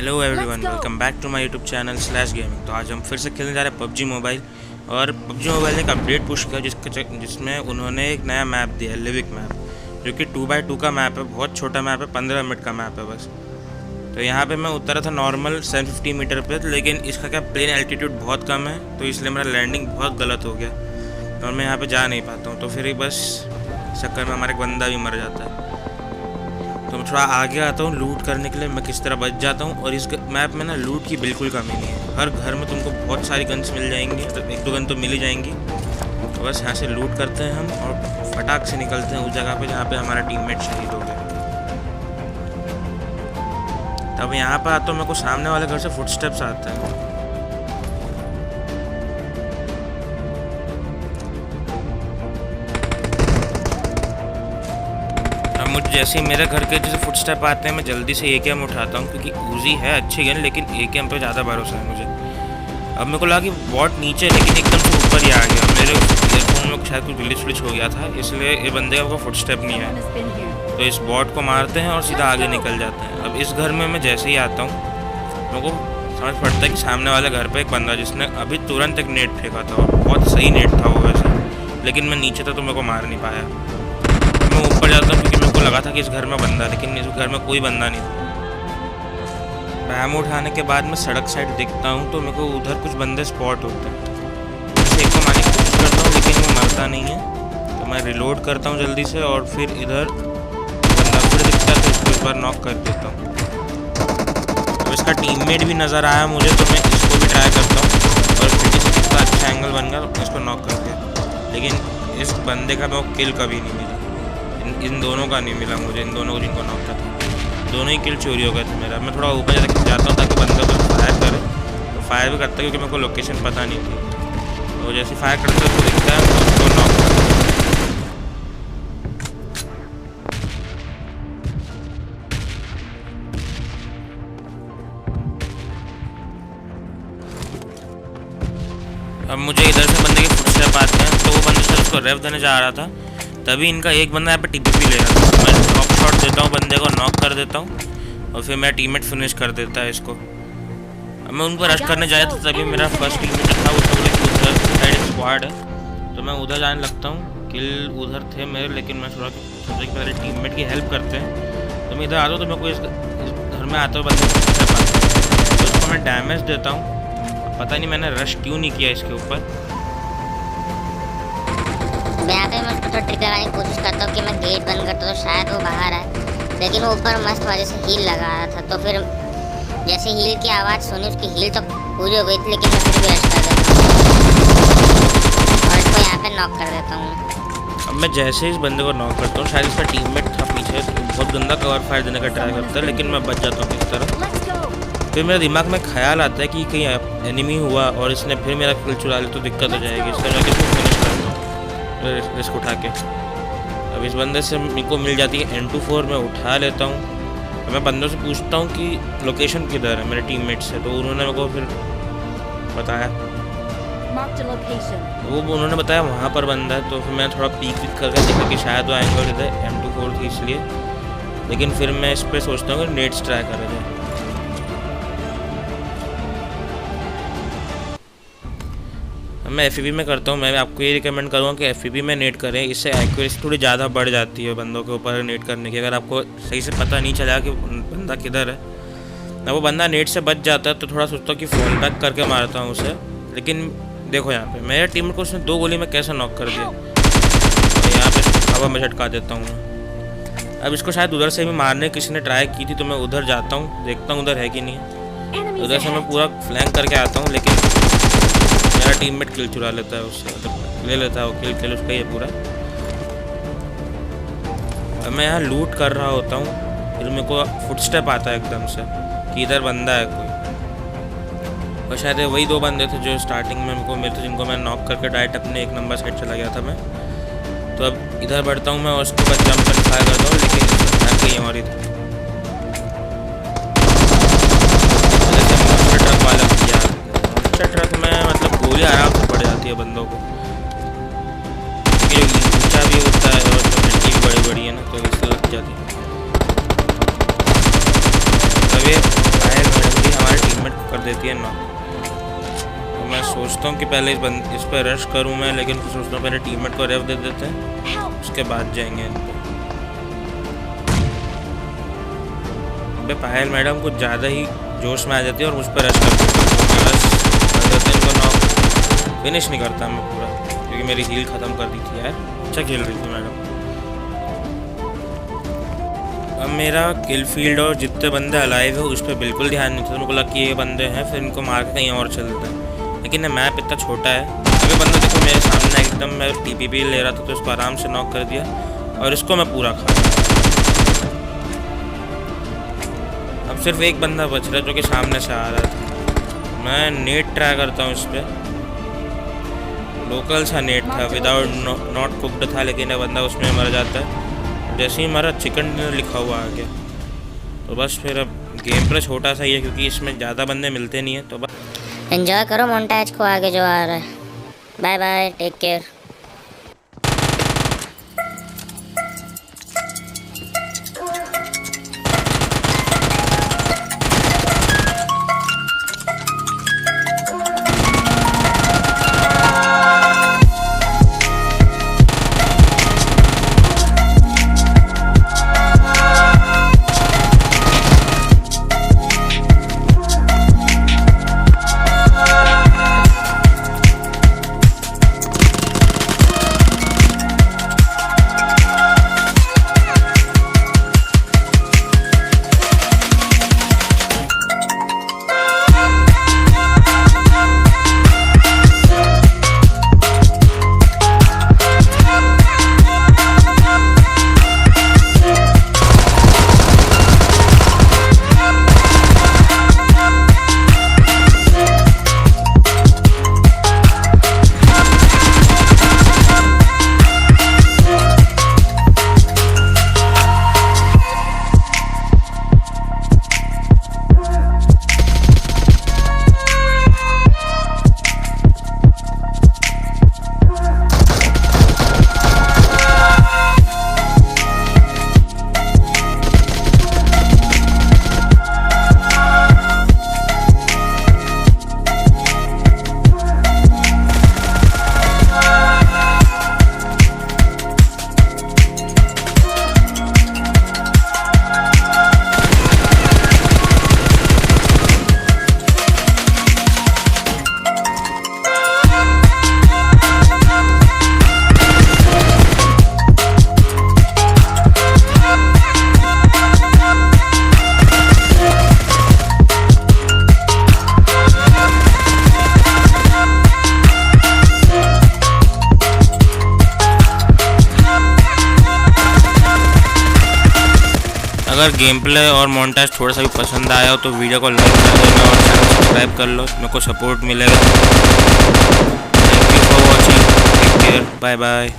Hello everyone, welcome back to my YouTube channel slash gaming. तो आज हम फिर से खेलने जा रहे हैं पबजी मोबाइल। और पबजी मोबाइल ने एक अपडेट पुश किया जिसमें उन्होंने एक नया मैप दिया है, लिविक मैप, जो कि 2x2 का मैप है। बहुत छोटा मैप है, 15 मिनट का मैप है बस। तो यहाँ पे मैं उतरा था नॉर्मल 750 मीटर पे, लेकिन इसका क्या प्लेन एल्टीट्यूड बहुत कम है, तो इसलिए मेरा लैंडिंग बहुत गलत हो गया और मैं यहाँ पर जा नहीं पाता हूँ। तो फिर बस चक्कर में हमारा एक बंदा भी मर जाता है। तो मैं थोड़ा आगे आता हूँ लूट करने के लिए, मैं किस तरह बच जाता हूँ। और इस मैप में ना लूट की बिल्कुल कमी नहीं है। हर घर में तुमको बहुत सारी गन्स मिल जाएंगी, तो एक दो गन तो मिल ही जाएंगी। तो बस यहाँ से लूट करते हैं हम और फटाक से निकलते हैं उस जगह पे जहाँ पे हमारा टीममेट शहीद हो गया। तब यहाँ पर आता हूँ, मेरे को सामने वाले घर से फुटस्टेप्स आते हैं। मुझे जैसे ही मेरे घर के जैसे फुटस्टेप आते हैं, मैं जल्दी से AKM उठाता हूँ, क्योंकि उजी है अच्छी गन, लेकिन AKM पे ज़्यादा भरोसा है मुझे। अब मेरे को लगा कि बॉट नीचे, लेकिन एकदम से ऊपर ही आ गया। मेरे ईयरफोन में शायद कुछ ग्लिच हो गया था, इसलिए ये बंदे का फुटस्टेप नहीं है। तो इस बॉट को मारते हैं और सीधा आगे निकल जाते हैं। अब इस घर में मैं जैसे ही आता हूँ, मेरे को समझ पड़ता है कि सामने वाले घर पर एक बंदा, जिसने अभी तुरंत एक नेट फेंका था, और बहुत सही नेट था वो वैसे, लेकिन मैं नीचे था तो मेरे को मार नहीं पाया। मैं ऊपर जाता हूँ क्योंकि मेरे को लगा था कि इस घर में बंदा, लेकिन इस घर में कोई बंदा नहीं था। बैम उठाने के बाद मैं सड़क साइड देखता हूँ, तो मेरे को उधर कुछ बंदे स्पॉट होते हैं। एक को मारने की कोशिश करता हूँ, लेकिन वो मरता नहीं है। तो मैं रिलोड करता हूँ जल्दी से, और फिर इधर बंदा फिर दिखता है तो इसको इस बार नॉक कर देता हूँ। तो इसका टीममेट भी नज़र आया मुझे, तो मैं इसको भी ट्राई करता हूँ, और फिर इसका अच्छा एंगल बन गया तो इसको नॉक कर दिया। लेकिन इस बंदे का मेरे को किल कभी नहीं मिला। इन दोनों का नहीं मिला मुझे, इन दोनों को जिनको नॉक था, दोनों ही किल चोरी हो गए थे मेरा। मैं थोड़ा ऊपर जाता हूँ ताकि बंदा को फायर करे, तो फायर भी करता है क्योंकि मेरे को लोकेशन पता नहीं थी। तो जैसे फायर करता है तो दिखता है, तो उसको नॉक करता है। अब मुझे इधर से बंदे के फुटस्टेप आते हैं, तो वो बंदे से उसको रेव देने जा रहा था, तभी इनका एक बंदा यहाँ पे TPP ले रहा था। मैं ड्रॉप शॉट देता हूँ, बंदे को नॉक कर देता हूँ, और फिर मेरा टीममेट फिनिश कर देता है इसको। अब मैं उन पर रश करने जाया था, तभी मेरा फर्स्ट टीममेट था, वो उधर साइड स्क्वाड है, तो मैं उधर जाने लगता हूँ। किल उधर थे मेरे, लेकिन मैं सोचा कि पहले टीममेट की हेल्प करते हैं। तो मैं इधर आता हूँ, तो मेरे को इस घर में आता हूँ बंदे, तो उसको मैं डैमेज देता हूँ। पता नहीं मैंने रश क्यों नहीं किया इसके ऊपर। मैं यहाँ पे मैं उसको ट्रिक लगाने की कोशिश करता हूँ कि मैं गेट बंद करता हूँ तो शायद वो बाहर आए, लेकिन वो ऊपर मस्त वजह से हील लगा रहा था। तो फिर जैसे हील की आवाज़ सुनी, उसकी हील तो पूरी हो गई थी, लेकिन मैं फिर भी रश कर देता हूँ और इसको यहाँ पे नॉक कर देता हूँ। अब मैं जैसे इस बंदे को नॉक करता हूँ, शायद इसका टीममेट था पीछे, तो बहुत गंदा कवर फायर देने का ट्राई करता है, लेकिन मैं बच जाता हूँ किस तरह। फिर मेरे दिमाग में ख्याल आता है कि कहीं एनिमी हुआ और इसने फिर मेरा किल चुरा लिया तो दिक्कत हो जाएगी, इसलिए मैं किसको फिनिश करता हूँ रिस्क उठा के। अब इस बंदे से मेरे को मिल जाती है M24, मैं उठा लेता हूँ। मैं बंदों से पूछता हूँ कि लोकेशन किधर है मेरे टीममेट से, तो उन्होंने मेरे को फिर बताया, वो उन्होंने बताया वहाँ पर बंदा है। तो फिर मैं थोड़ा पीक करके देखा कि शायद वो आएंगे, और इधर M24 थी इसलिए, लेकिन फिर मैं इस पर सोचता हूँ कि नेट्स ट्राई करा जाए। मैं FPV में करता हूँ। मैं आपको ये रिकमेंड करूँगा कि FPV में नेट करें, इससे एक्यूरेसी थोड़ी ज़्यादा बढ़ जाती है बंदों के ऊपर नेट करने की। अगर आपको सही से पता नहीं चला कि बंदा किधर है, ना वो बंदा नेट से बच जाता है, तो थोड़ा सोचता हूँ कि फॉल बैक करके मारता हूँ उसे। लेकिन देखो यहाँ पे मेरे टीम को उसने 2 गोली में कैसे नॉक कर दिया, और यहाँ पे हवा में झटका देता हूँ। अब इसको शायद उधर से भी मारने किसी ने ट्राई की थी, तो मैं उधर जाता हूँ, देखता हूँ उधर है कि नहीं है। उधर से मैं पूरा फ्लैंक करके आता हूँ, लेकिन मेरा टीममेट किल चुरा लेता है उससे, मतलब ले लेता है वो किल उसका ही है पूरा। अब मैं यहाँ लूट कर रहा होता हूँ, फिर मेरे को फुटस्टेप आता है एकदम से कि इधर बंदा है कोई, और शायद वही 2 बंदे थे जो स्टार्टिंग में मेरे को मिले थे, जिनको मैं नॉक करके डायरेक्ट अपने 1 नंबर साइड चला गया था मैं। तो अब इधर बढ़ता हूँ मैं, उसको बस जंप कर फायर करता हूँ, लेकिन कहीं और ही था। ट्रक वाला किया, ट्रक में मतलब गोली आराम से पड़ जाती है बंदों को, क्योंकि ऊंचा भी होता है और मिट्टी भी बड़ी बड़ी है ना, तो इससे लग जाती है। तब ये फायर जाती है ना। तो मैं सोचता हूँ कि पहले इस पर रश करूँ मैं, लेकिन फिर सोचता हूँ पहले टीममेट को रेव दे देते हैं, उसके बाद जाएंगे इन पे। अबे पायल मैडम कुछ ज़्यादा ही जोश में आ जाती है और मुझ पर रश कर देते हैं इनको नॉक। फिनिश नहीं करता मैं पूरा, क्योंकि मेरी हील ख़त्म कर दी थी यार। अच्छा खेल रही थी मैडम। अब मेरा किल फील्ड और जितने बंदे अलाइव है उस पर बिल्कुल ध्यान नहीं था। मुझे लगा कि ये बंदे हैं, फिर इनको मार के कहीं और चलते हैं, लेकिन मैप इतना छोटा है। अभी बंदा देखो मेरे सामने एकदम, मैं TPP ले रहा था तो इसको आराम से नॉक कर दिया और इसको मैं पूरा खा लिया। अब सिर्फ एक बंदा बच रहा है जो कि सामने से आ रहा था। मैं नेट ट्राई करता हूँ इस पर। लोकल सा नेट था, विदाउट नॉट कुकड था, लेकिन ये बंदा उसमें मर जाता है। जैसे ही हमारा चिकन डिनर लिखा हुआ आ गया तो बस फिर अब गेम प्ले छोटा सा ही है, क्योंकि इसमें ज़्यादा बंदे मिलते नहीं हैं। तो बस एंजॉय करो मोन्टाज को आगे जो आ रहा है। Bye bye, take care. अगर गेम प्ले और मोन्टाज थोड़ा सा भी पसंद आया हो तो वीडियो को लाइक कर देना और चैनल सब्सक्राइब कर लो, मेरे को सपोर्ट मिलेगा। Thank you for watching, take care, bye bye.